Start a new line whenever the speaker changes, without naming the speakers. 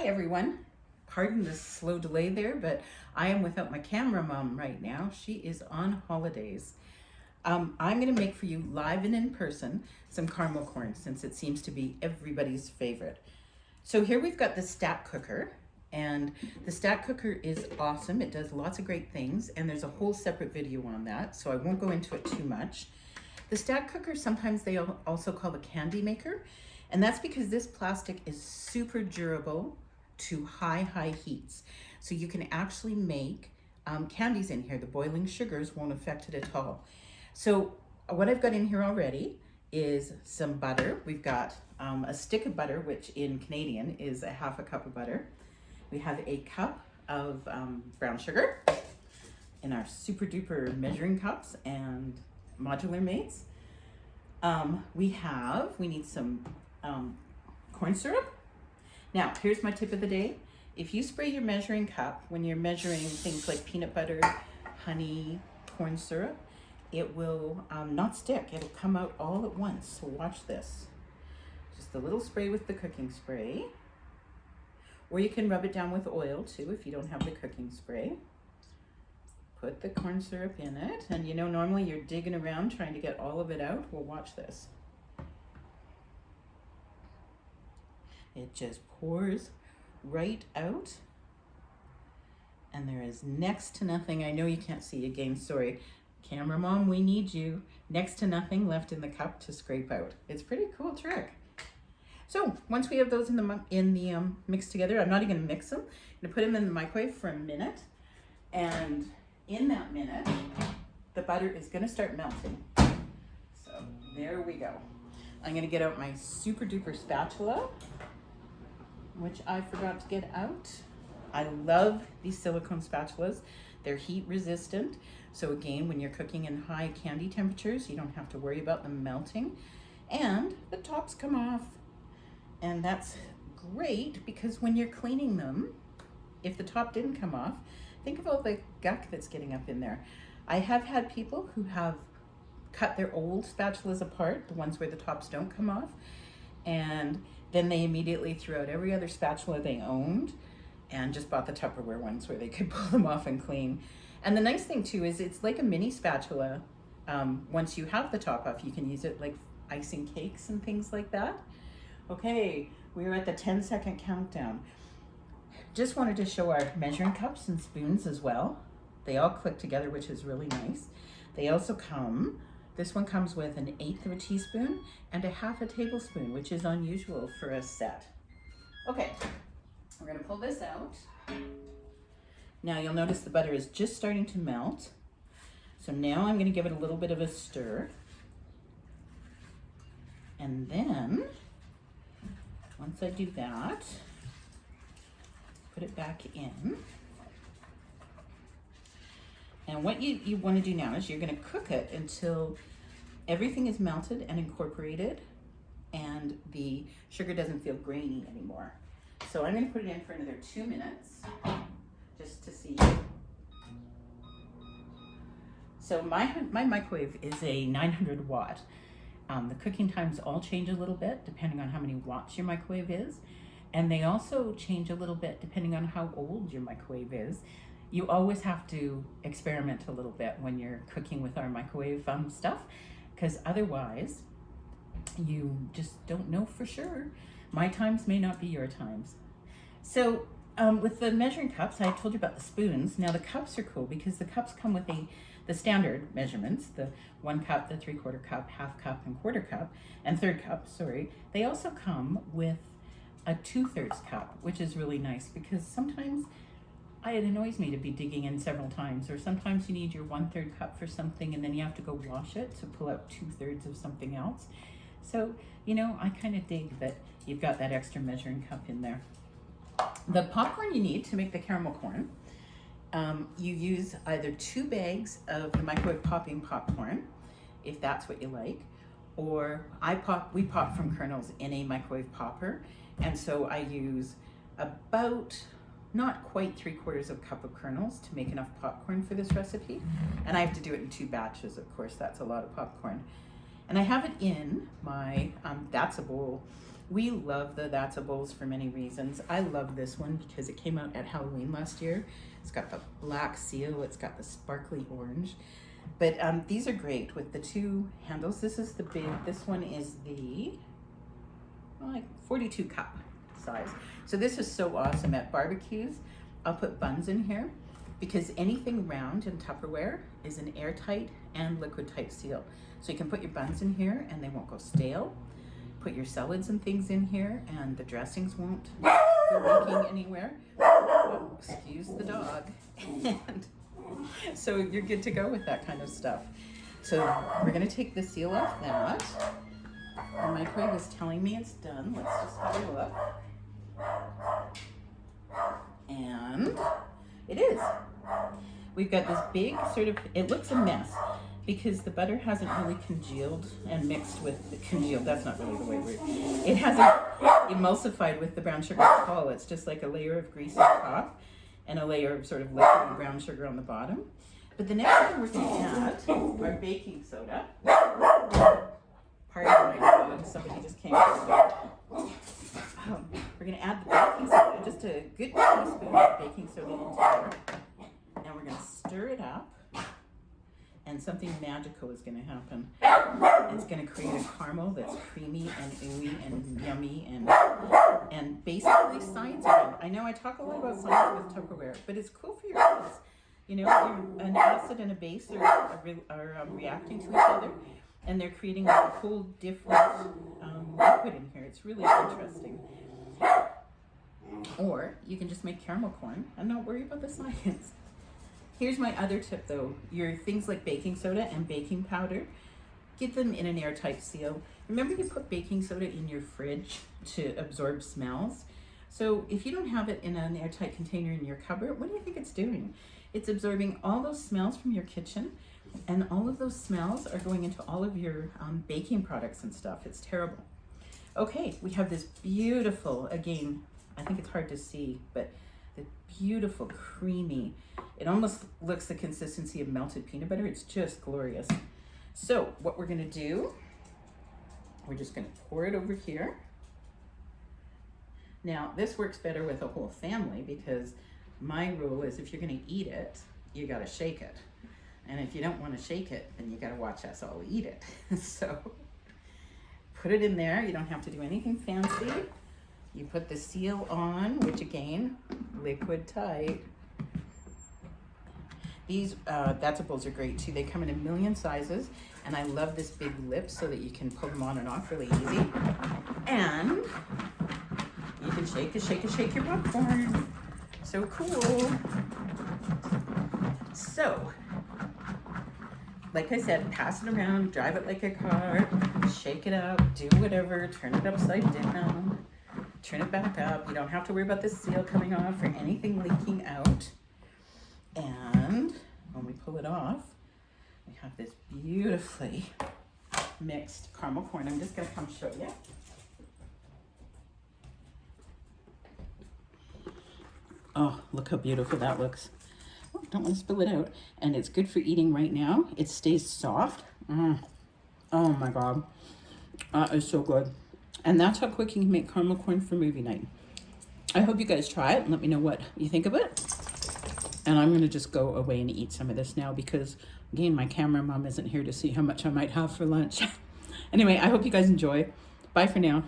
Hi everyone. Pardon the slow delay there, but I am without my camera mom right now. She is on holidays. I'm going to make for you live and in person some caramel corn since it seems to be everybody's favorite. So here we've got the Stack Cooker, and the Stack Cooker is awesome. It does lots of great things, and there's a whole separate video on that, so I won't go into it too much. The Stack Cooker, sometimes they also call the candy maker, and that's because this plastic is super durable to high heats. So you can actually make candies in here. The boiling sugars won't affect it at all. So what I've got in here already is some butter. We've got a stick of butter, which in Canadian is a half a cup of butter. We have a cup of brown sugar in our super duper measuring cups and modular mates. We need some corn syrup. Now, here's my tip of the day. If you spray your measuring cup when you're measuring things like peanut butter, honey, corn syrup, it will not stick. It'll come out all at once. So watch this. Just a little spray with the cooking spray. Or you can rub it down with oil too if you don't have the cooking spray. Put the corn syrup in it. And you know, normally you're digging around trying to get all of it out. Well, watch this. It just pours right out. And there is next to nothing. I know you can't see again, sorry. Camera mom, we need you. Next to nothing left in the cup to scrape out. It's a pretty cool trick. So once we have those in the mix together, I'm not even gonna mix them. I'm gonna put them in the microwave for a minute. And in that minute, the butter is gonna start melting. So there we go. I'm gonna get out my super duper spatula, which I forgot to get out. I love these silicone spatulas. They're heat resistant. So again, when you're cooking in high candy temperatures, you don't have to worry about them melting. And the tops come off. And that's great because when you're cleaning them, if the top didn't come off, think of all the gunk that's getting up in there. I have had people who have cut their old spatulas apart, the ones where the tops don't come off, and then they immediately threw out every other spatula they owned and just bought the Tupperware ones where they could pull them off and clean. And the nice thing too is it's like a mini spatula. Once you have the top off, you can use it like icing cakes and things like that. Okay, we're at the 10-second countdown. Just wanted to show our measuring cups and spoons as well. They all click together, which is really nice. They also come, this one comes with 1/8 of a teaspoon and 1/2 tablespoon, which is unusual for a set. Okay, we're gonna pull this out. Now you'll notice the butter is just starting to melt. So now I'm gonna give it a little bit of a stir. And then, once I do that, put it back in. And what you want to do now is you're going to cook it until everything is melted and incorporated and the sugar doesn't feel grainy anymore. So I'm going to put it in for another 2 minutes just to see. So my microwave is a 900 watt. The cooking times all change a little bit depending on how many watts your microwave is. And they also change a little bit depending on how old your microwave is. You always have to experiment a little bit when you're cooking with our microwave stuff, because otherwise you just don't know for sure. My times may not be your times. So with the measuring cups, I told you about the spoons. Now the cups are cool because the cups come with the standard measurements, the 1 cup, the 3/4 cup, 1/2 cup, and 1/4 cup, and 1/3 cup, sorry. They also come with a 2/3 cup, which is really nice because sometimes it annoys me to be digging in several times, or sometimes you need your 1/3 cup for something and then you have to go wash it to pull out 2/3 of something else. So, you know, I kind of dig that you've got that extra measuring cup in there. The popcorn you need to make the caramel corn, you use either 2 bags of the microwave popping popcorn, if that's what you like, or we pop from kernels in a microwave popper, and so I use about not quite 3/4 cup of kernels to make enough popcorn for this recipe, and I have to do it in 2 batches, of course. That's a lot of popcorn. And I have it in my, that's a bowl We love the That's a Bowls for many reasons. I love this one because it came out at Halloween last year. It's got the black seal, it's got the sparkly orange. But these are great with the two handles. This is the big, this one is the like 42 cup size. So this is so awesome at barbecues. I'll put buns in here because anything round in Tupperware is an airtight and liquid tight seal. So you can put your buns in here and they won't go stale. Put your salads and things in here and the dressings won't go leaking anywhere. Oh, excuse the dog. And so you're good to go with that kind of stuff. So we're gonna take the seal off that. The microwave is telling me it's done. Let's just have a look. And it is. We've got this big sort of, it looks a mess because the butter hasn't really congealed and mixed with, congealed, that's not really the way we're, it hasn't emulsified with the brown sugar at all. It's just like a layer of grease on top and a layer of sort of liquid brown sugar on the bottom. But the next thing we're going to add our baking soda. Pardon my dog, somebody just came to the door. We're going to add the baking soda, just a good teaspoon of baking soda into there. And we're going to stir it up. And something magical is going to happen. It's going to create a caramel that's creamy and ooey and yummy and basically science again. I know I talk a lot about science with Tupperware, but it's cool for your kids. You know, an acid and a base are reacting to each other, and they're creating a whole different liquid in here. It's really interesting. Or you can just make caramel corn and not worry about the science. Here's my other tip though. Your things like baking soda and baking powder, get them in an airtight seal. Remember you put baking soda in your fridge to absorb smells. So if you don't have it in an airtight container in your cupboard, what do you think it's doing? It's absorbing all those smells from your kitchen, and all of those smells are going into all of your baking products and stuff. It's terrible. Okay, we have this beautiful, again, I think it's hard to see, but the beautiful creamy, it almost looks the consistency of melted peanut butter. It's just glorious. So what we're gonna do, we're just gonna pour it over here. Now this works better with a whole family because my rule is if you're gonna eat it, you gotta shake it. And if you don't wanna shake it, then you gotta watch us all eat it. So put it in there. You don't have to do anything fancy. You put the seal on, which again, liquid tight. These That's a Bowls are great too. They come in a million sizes, and I love this big lip so that you can pull them on and off really easy. And you can shake your popcorn. So cool. So, like I said, pass it around, drive it like a car, shake it up, do whatever, turn it upside down, turn it back up. You don't have to worry about the seal coming off or anything leaking out. And when we pull it off, we have this beautifully mixed caramel corn. I'm just gonna come show you. Oh, look how beautiful that looks. Oh, don't want to spill it out. And it's good for eating right now. It stays soft. Oh my God. That is so good. And that's how quick you can make caramel corn for movie night. I hope you guys try it and let me know what you think of it. And I'm going to just go away and eat some of this now because, again, my camera mom isn't here to see how much I might have for lunch. Anyway, I hope you guys enjoy. Bye for now.